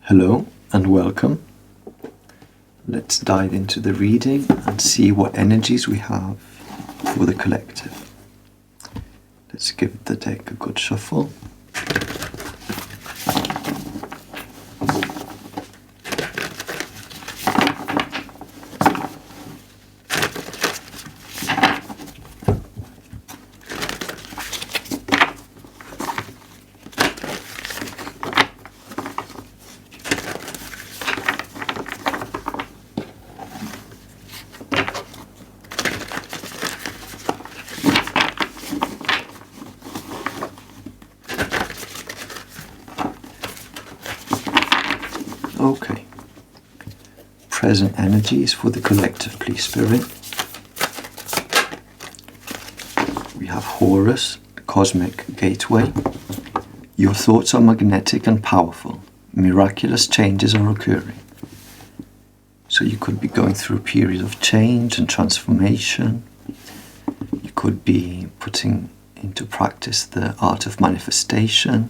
Hello and welcome. Let's dive into the reading and see what energies we have for the collective. Let's give the deck a good shuffle. Okay. Present energies for the collective, please, Spirit. We have Horus, Cosmic Gateway. Your thoughts are magnetic and powerful. Miraculous changes are occurring. So you could be going through a period of change and transformation. You could be putting into practice the art of manifestation,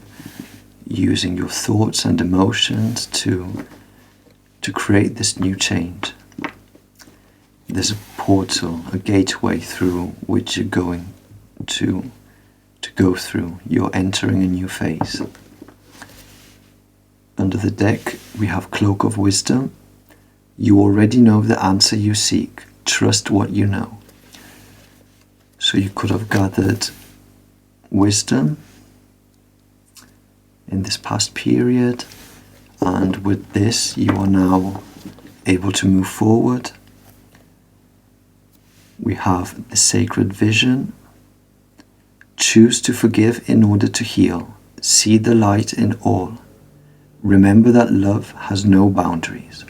using your thoughts and emotions to create this new change. There's a portal, a gateway through which you're going to go through. You're entering a new phase. Under the deck, we have Cloak of Wisdom. You already know the answer you seek. Trust what you know. So you could have gathered wisdom in this past period, and with this you are now able to move forward. We have the sacred vision. Choose to forgive in order to heal. See the light in all. Remember that love has no boundaries.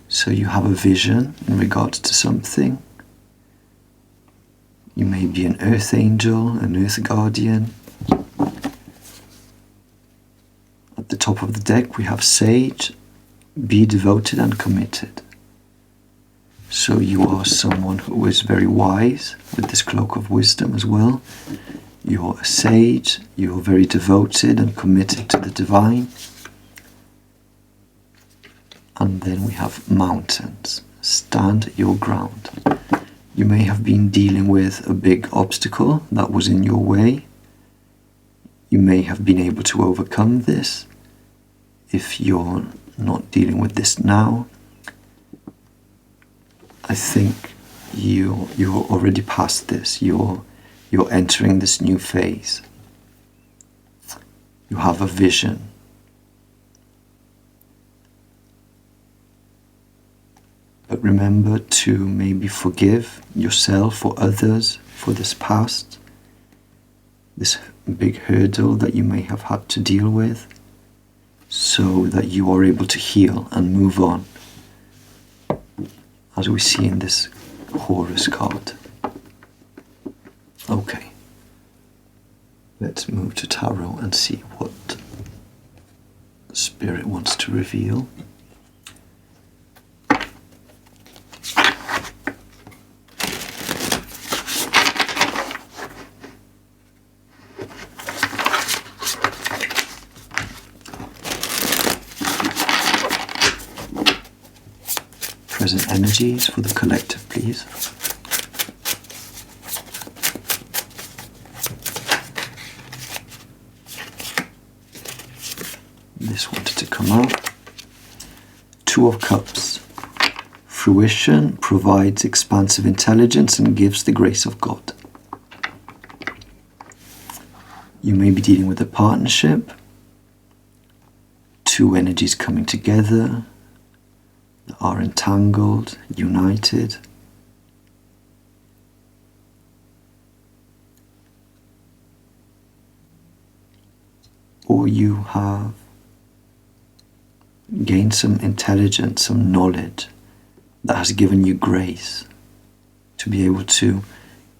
So you have a vision in regards to something. You may be an earth angel, an earth guardian. At the top of the deck we have Sage. Be devoted and committed. So you are someone who is very wise with this Cloak of Wisdom as well. You're a sage, you're very devoted and committed to the divine. And then we have Mountains. Stand your ground. You may have been dealing with a big obstacle that was in your way. You may have been able to overcome this. If you're not dealing with this now, I think you're already past this. You're entering this new phase. You have a vision. But remember to maybe forgive yourself or others for this past, this big hurdle that you may have had to deal with, so that you are able to heal and move on, as we see in this Horus card. Okay, let's move to Tarot and see what Spirit wants to reveal. Present energies for the collective, please. This wanted to come out. Two of Cups. Fruition provides expansive intelligence and gives the grace of God. You may be dealing with a partnership. Two energies coming together that are entangled, united. Or you have gained some intelligence, some knowledge that has given you grace to be able to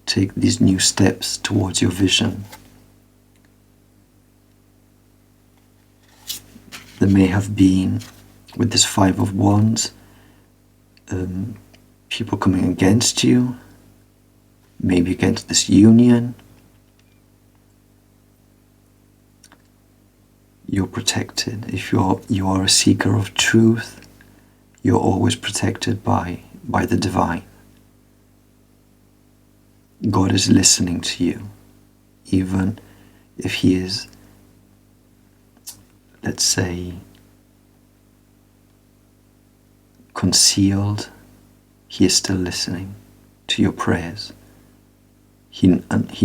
take these new steps towards your vision. There may have been, with this Five of Wands, people coming against you, maybe against this union. you're protected. If you are a seeker of truth, you're always protected by the divine. God is listening to you, even if he is, let's say, concealed. He is still listening to your prayers. He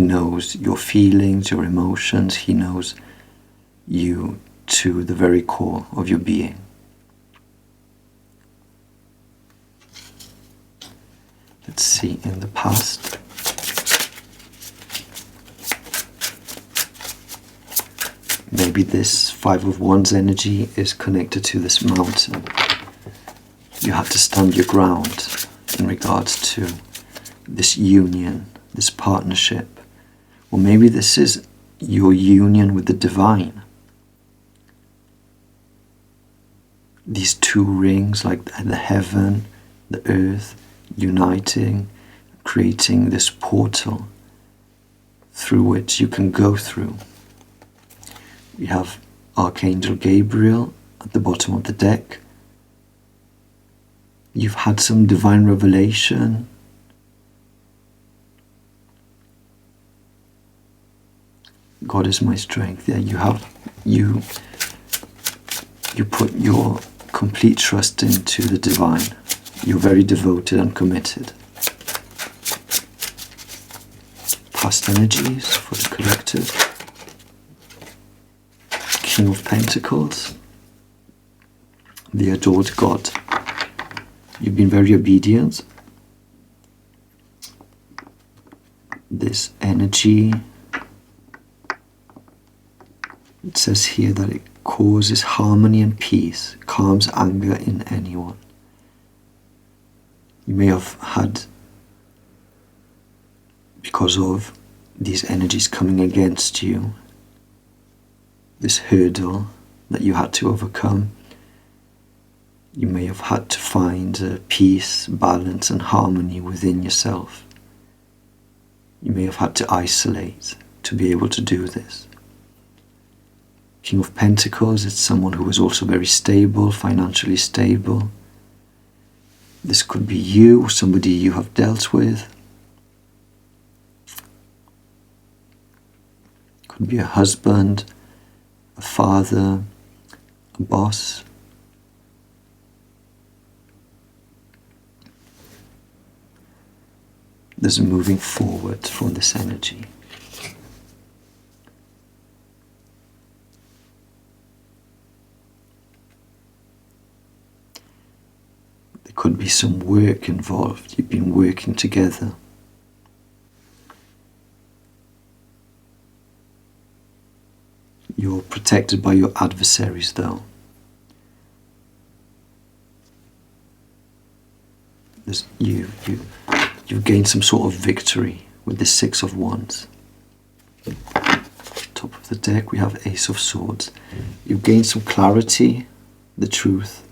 knows your feelings, your emotions. He knows you to the very core of your being. Let's see, in the past, maybe this Five of Wands energy is connected to this mountain. You have to stand your ground in regards to this union, this partnership. Or maybe this is your union with the divine. These two rings, like the heaven, the earth, uniting, creating this portal through which you can go through. We have Archangel Gabriel at the bottom of the deck. You've had some divine revelation. God is my strength. Yeah, you put your complete trust into the divine. You're very devoted and committed. Past energies for the collective. King of Pentacles, the adored God. You've been very obedient. This energy, it says here that it causes harmony and peace, calms anger in anyone. You may have had, because of these energies coming against you, this hurdle that you had to overcome. You may have had to find peace, balance and harmony within yourself. You may have had to isolate to be able to do this. King of Pentacles, it's someone who is also very stable, financially stable. This could be you, or somebody you have dealt with. Could be a husband, a father, a boss. There's a moving forward from this energy. There could be some work involved. You've been working together. You're protected by your adversaries though. You've gained some sort of victory with the Six of Wands. Top of the deck we have Ace of Swords. You've gained some clarity, the truth,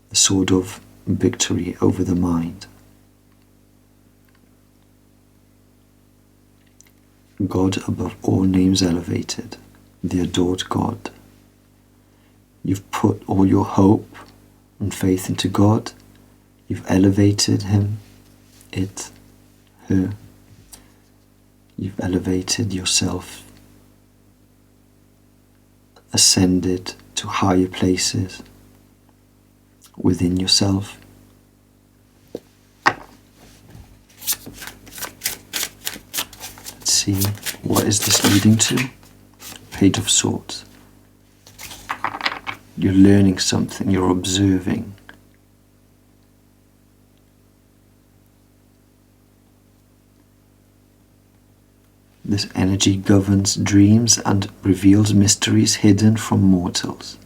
the sword of victory over the mind. God above all names elevated, the adored God. You've put all your hope and faith into God. You've elevated him, it, her. You've elevated yourself, ascended to higher places within yourself. Let's see, what is this leading to? Page of Swords. You're learning something, you're observing. This energy governs dreams and reveals mysteries hidden from mortals.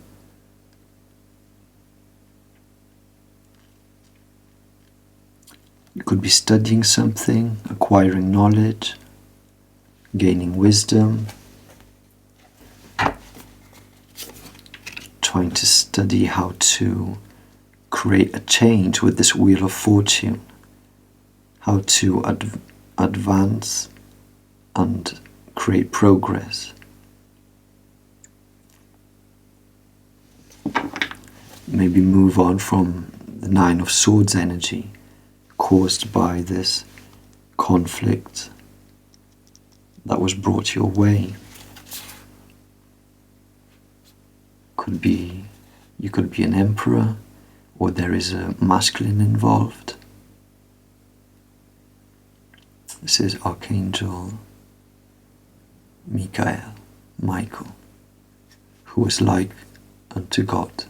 You could be studying something, acquiring knowledge, gaining wisdom, trying to study how to create a change with this Wheel of Fortune, how to advance and create progress. maybe move on from the Nine of Swords energy caused by this conflict that was brought your way. You could be an emperor, or there is a masculine involved. This is Archangel Michael, who is like unto God.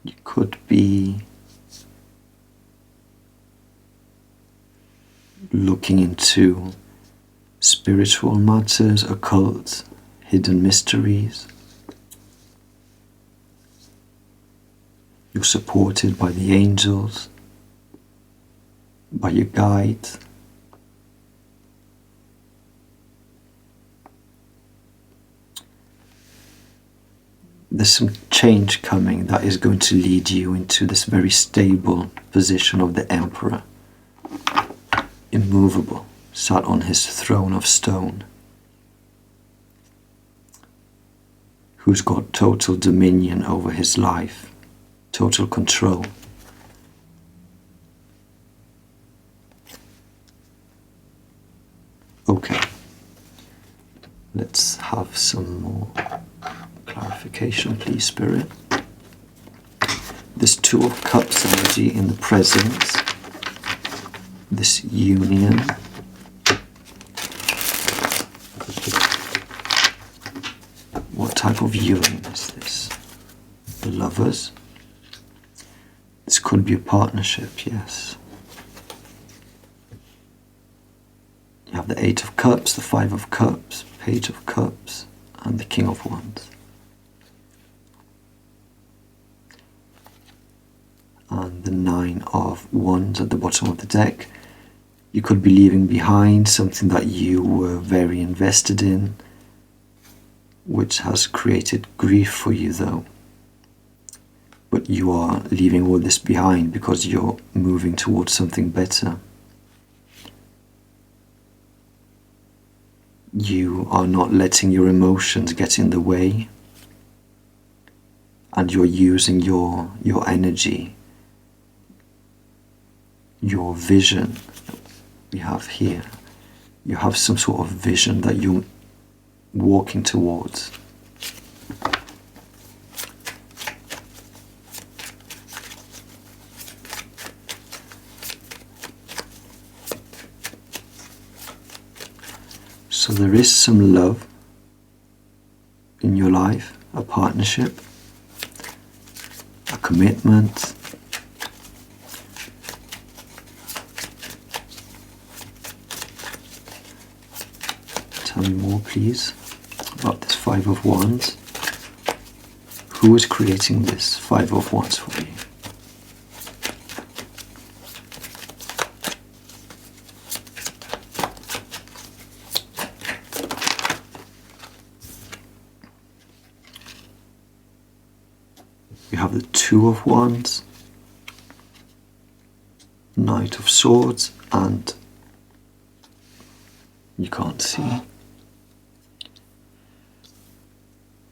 You could be looking into spiritual matters, occult, hidden mysteries. You're supported by the angels, by your guide. There's some change coming that is going to lead you into this very stable position of the Emperor, immovable, sat on his throne of stone, who's got total dominion over his life, total control. Okay, let's have some more clarification, please, Spirit. This Two of Cups energy in the present, this union. What type of union is this? The Lovers? This could be a partnership, yes. You have the Eight of Cups, the Five of Cups, Page of Cups, and the King of Wands. And the Nine of Wands at the bottom of the deck. You could be leaving behind something that you were very invested in, which has created grief for you though. But you are leaving all this behind because you're moving towards something better. You are not letting your emotions get in the way, and you're using your energy, your vision that we have here. You have some sort of vision that you're walking towards. So there is some love in your life, a partnership, a commitment. Tell me more, please, about this Five of Wands. Who is creating this Five of Wands for you? We have the Two of Wands, Knight of Swords, and you can't see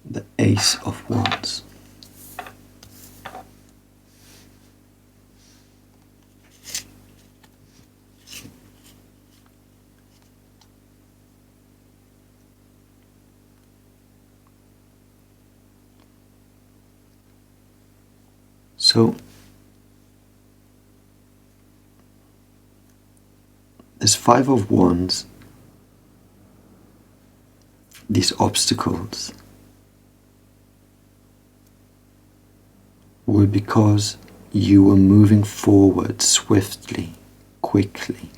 the Ace of Wands. So this Five of Wands, these obstacles were because you were moving forward swiftly, quickly,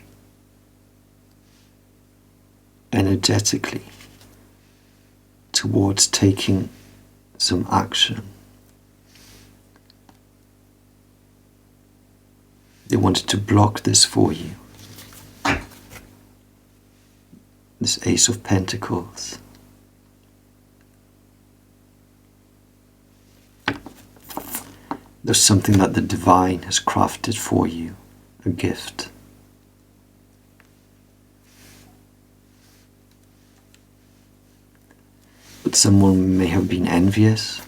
energetically towards taking some action. They wanted to block this for you. This Ace of Pentacles. There's something that the divine has crafted for you, a gift. But someone may have been envious.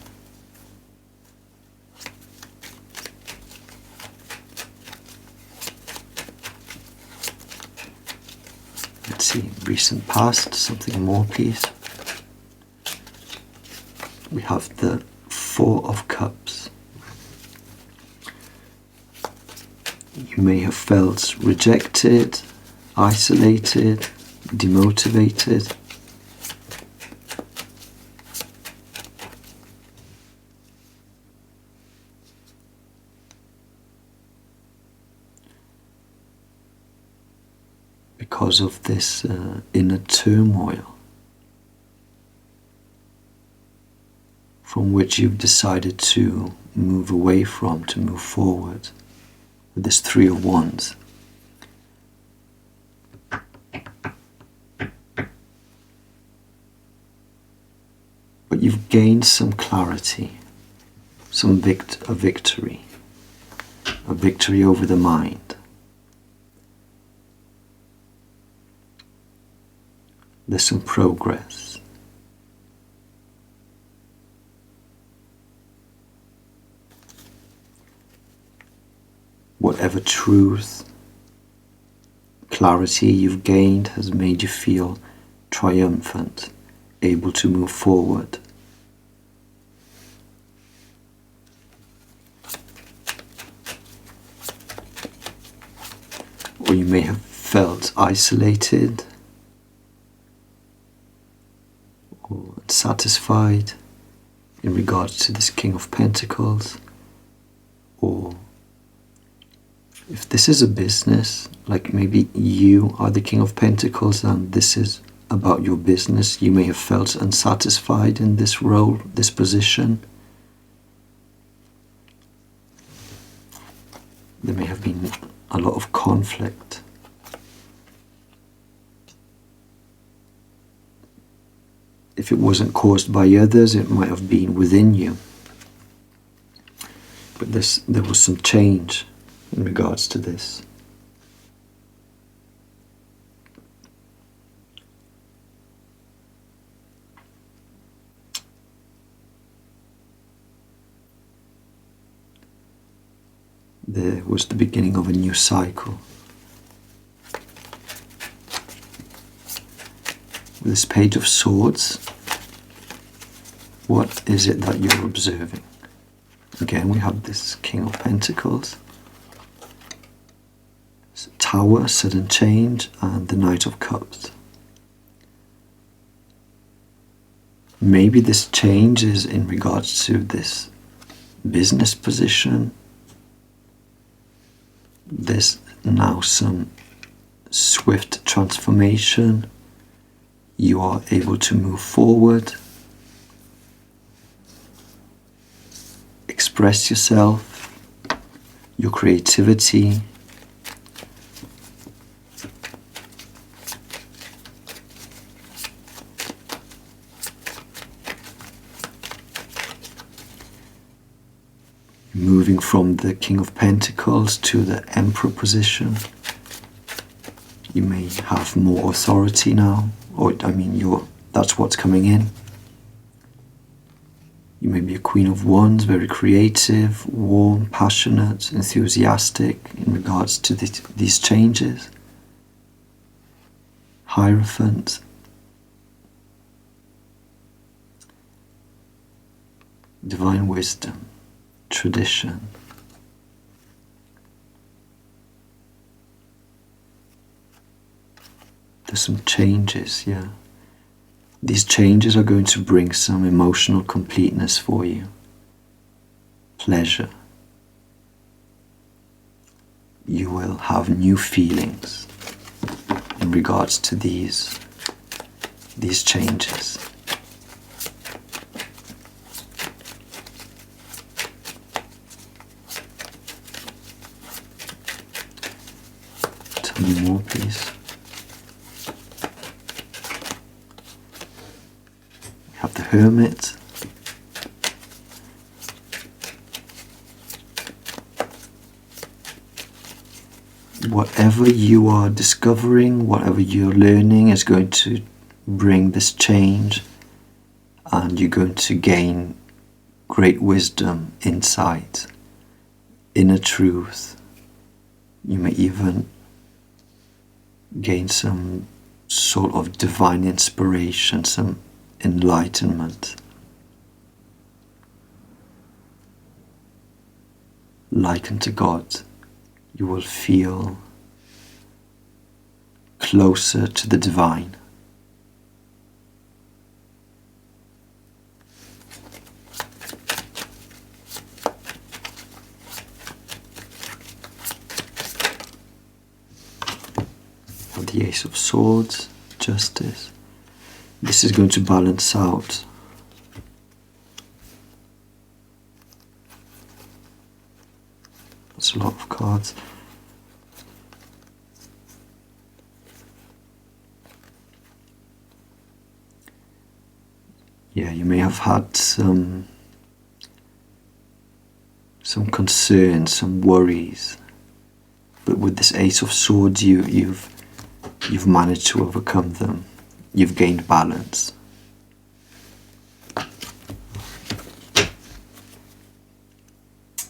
Let's see, recent past, something more please. We have the Four of Cups. You may have felt rejected, isolated, demotivated. Because of this inner turmoil from which you've decided to move away from, to move forward with this Three of Wands. But you've gained some clarity, a victory over the mind. There's some progress. Whatever truth, clarity you've gained has made you feel triumphant, able to move forward. Or you may have felt isolated or unsatisfied in regards to this King of Pentacles. Or if this is a business, like maybe you are the King of Pentacles and this is about your business, you may have felt unsatisfied in this role, this position. There may have been a lot of conflict. If it wasn't caused by others, it might have been within you. But there was some change in regards to this. There was the beginning of a new cycle. With this Page of Swords, what is it that you're observing? Again, we have this King of Pentacles, Tower, sudden change, and the Knight of Cups. Maybe this change is in regards to this business position. There's now some swift transformation. You are able to move forward, express yourself, your creativity. Moving from the King of Pentacles to the Emperor position. You may have more authority now, or that's what's coming in. You may be a Queen of Wands, very creative, warm, passionate, enthusiastic in regards to these changes. Hierophant. Divine wisdom. Tradition. There's some changes, yeah. These changes are going to bring some emotional completeness for you. Pleasure. You will have new feelings in regards to these changes. Tell me more, please. We have the Hermit. whatever you are discovering, whatever you're learning is going to bring this change, and you're going to gain great wisdom, insight, inner truth. You may even gain some sort of divine inspiration, some enlightenment. Like unto God, you will feel closer to the divine. The Ace of Swords, Justice. This is going to balance out that's a lot of cards. Yeah, you may have had some concerns, some worries, but with this Ace of Swords you've managed to overcome them. You've gained balance.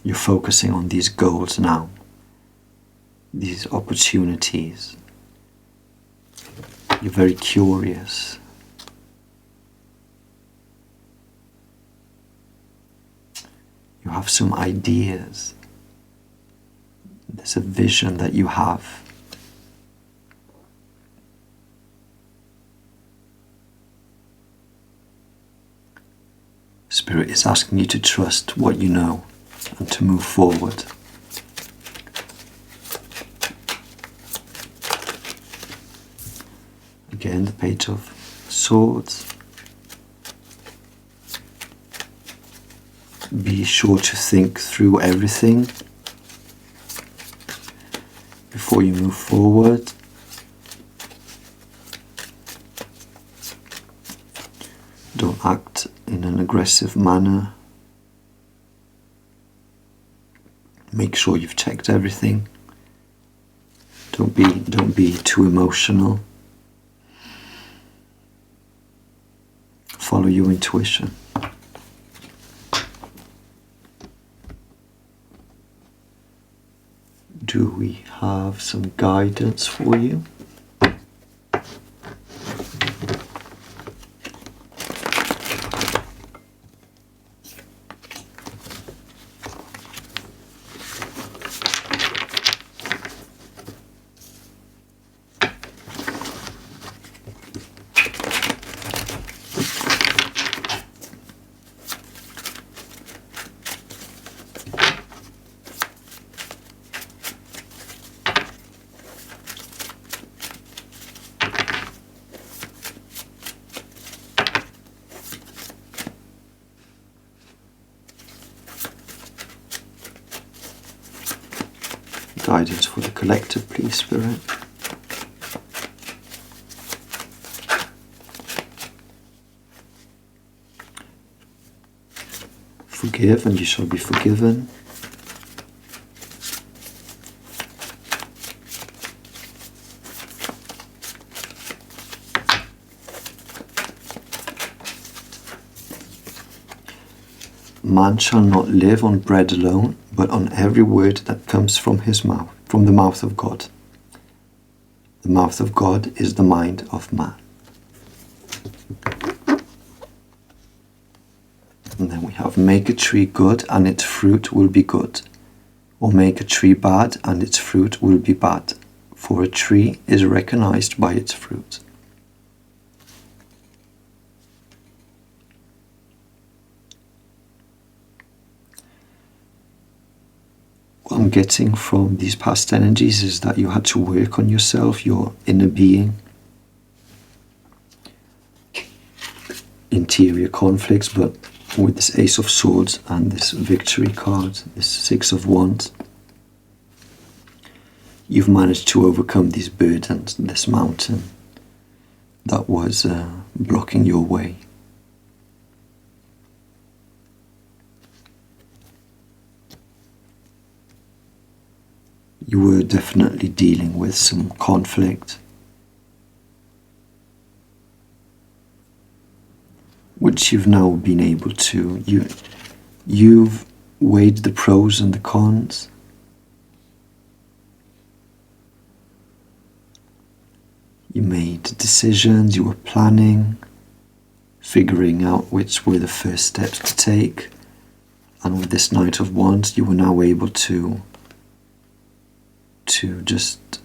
You're focusing on these goals now, these opportunities. You're very curious. You have some ideas. There's a vision that you have. Spirit is asking you to trust what you know and to move forward. Again, the Page of Swords. Be sure to think through everything before you move forward. Don't act in an aggressive manner. Make sure you've checked everything. Don't be too emotional. Follow your intuition. Do we have some guidance for you? Guidance for the collective, please, Spirit. Forgive and you shall be forgiven. Man shall not live on bread alone, but on every word that comes from his mouth, from the mouth of God. The mouth of God is the mind of man. And then we have, make a tree good and its fruit will be good, or make a tree bad and its fruit will be bad, for a tree is recognized by its fruit. What I'm getting from these past energies is that you had to work on yourself, your inner being, interior conflicts, but with this Ace of Swords and this Victory card, this Six of Wands, you've managed to overcome these burdens, this mountain that was blocking your way. You were definitely dealing with some conflict, which you've now been able to. You've weighed the pros and the cons. You made decisions, you were planning, figuring out which were the first steps to take. And with this Knight of Wands, you were now able to just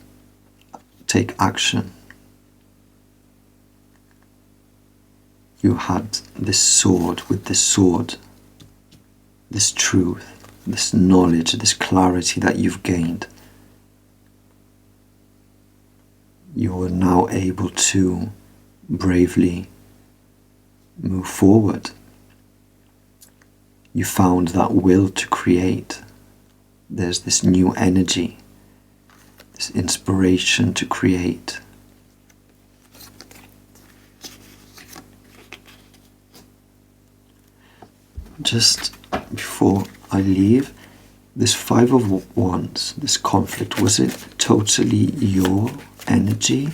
take action. You had this sword, with this sword, this truth, this knowledge, this clarity that you've gained. You are now able to bravely move forward. You found that will to create. There's this new energy, this inspiration to create. Just before I leave, this Five of Wands, this conflict, was it totally your energy,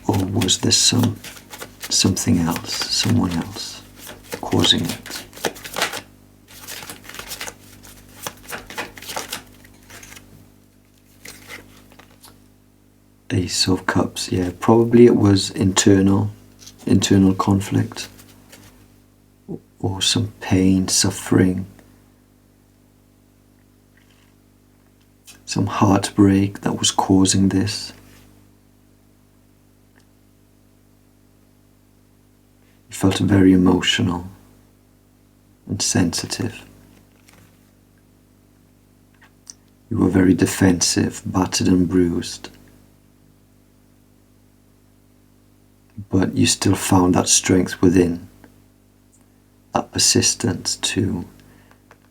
or was there something else, someone else causing it? Ace of Cups, yeah, probably it was internal conflict, or some pain, suffering, some heartbreak that was causing this. You felt very emotional and sensitive. You were very defensive, battered and bruised. But you still found that strength within, that persistence to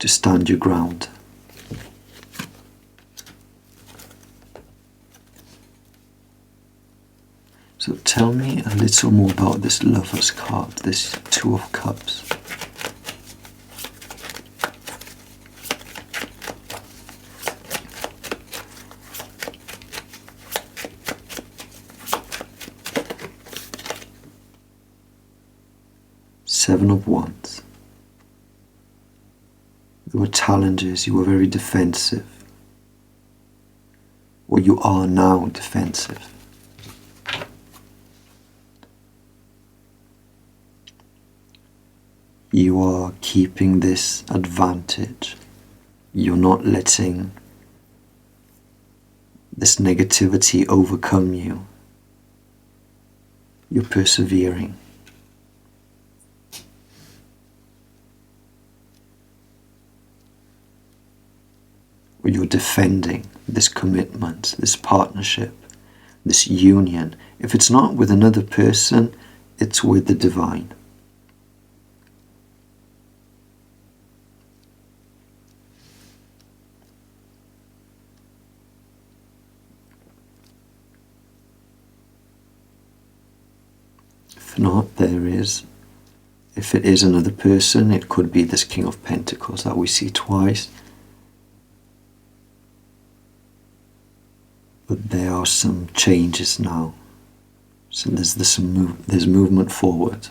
stand your ground. So tell me a little more about this Lover's card, this Two of Cups. Seven of Wands. There were challenges, you were very defensive. Or you are now defensive. You are keeping this advantage. You're not letting this negativity overcome you. You're persevering. Or you're defending this commitment, this partnership, this union. If it's not with another person, it's with the divine. If not, if it is another person, it could be this King of Pentacles that we see twice. But there are some changes now. So there's movement forward.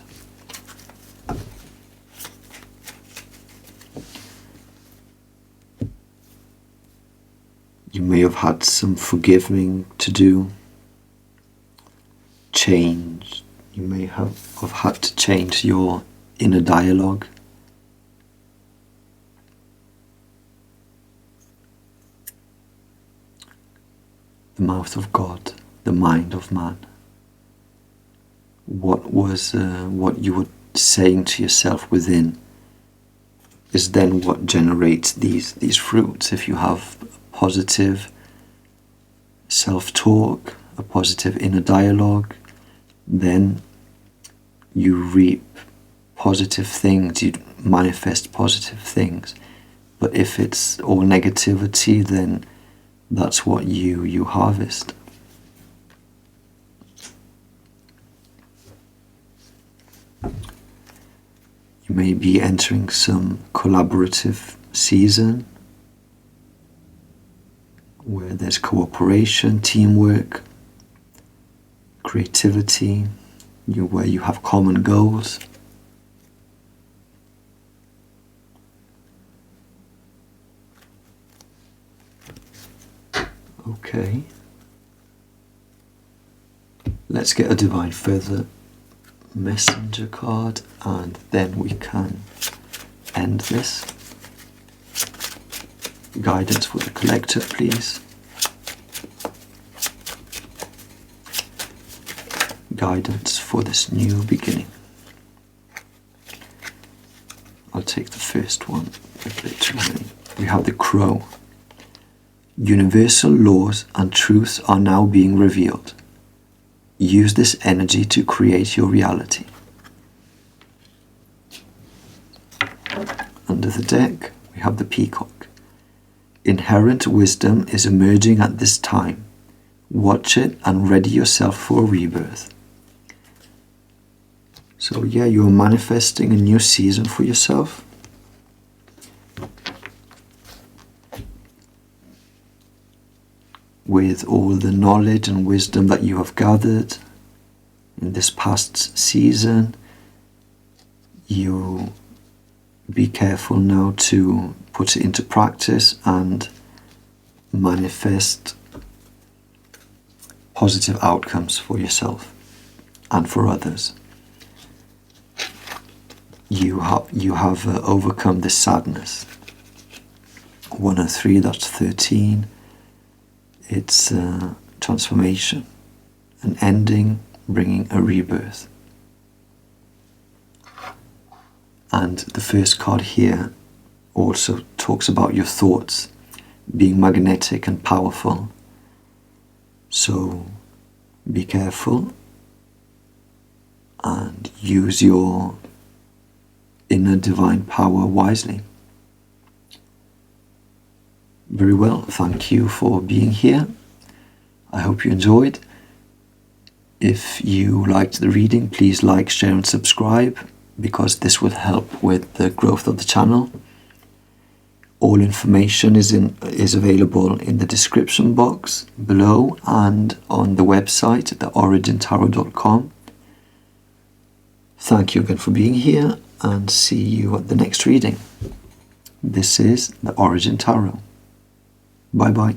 You may have had some forgiving to do, change. You may have had to change your inner dialogue. The mouth of God, the mind of man. What you were saying to yourself within is then what generates these fruits. If you have positive self-talk, a positive inner dialogue, then you reap positive things, you manifest positive things. But if it's all negativity, then that's what you harvest. You may be entering some collaborative season. where there's cooperation, teamwork, creativity, where you have common goals. Okay. Let's get a Divine Feather Messenger card, and then we can end this. Guidance for the collective, please. Guidance for this new beginning. I'll take the first one. We have the Crow. Universal laws and truths are now being revealed. Use this energy to create your reality. Under the deck, we have the Peacock. Inherent wisdom is emerging at this time. Watch it and ready yourself for a rebirth. So yeah, you're manifesting a new season for yourself. With all the knowledge and wisdom that you have gathered in this past season, you be careful now to put it into practice and manifest positive outcomes for yourself and for others. You have overcome this sadness. 1 and 3, that's 13. It's transformation, an ending, bringing a rebirth. And the first card here also talks about your thoughts being magnetic and powerful. So be careful and use your inner divine power wisely. Very well, thank you for being here. I hope you enjoyed. If you liked the reading, please like, share and subscribe, because this will help with the growth of the channel. All information is available in the description box below and on the website at the.origin.tarot.com. Thank you again for being here, and see you at the next reading. This is the Origin Tarot. Bye bye.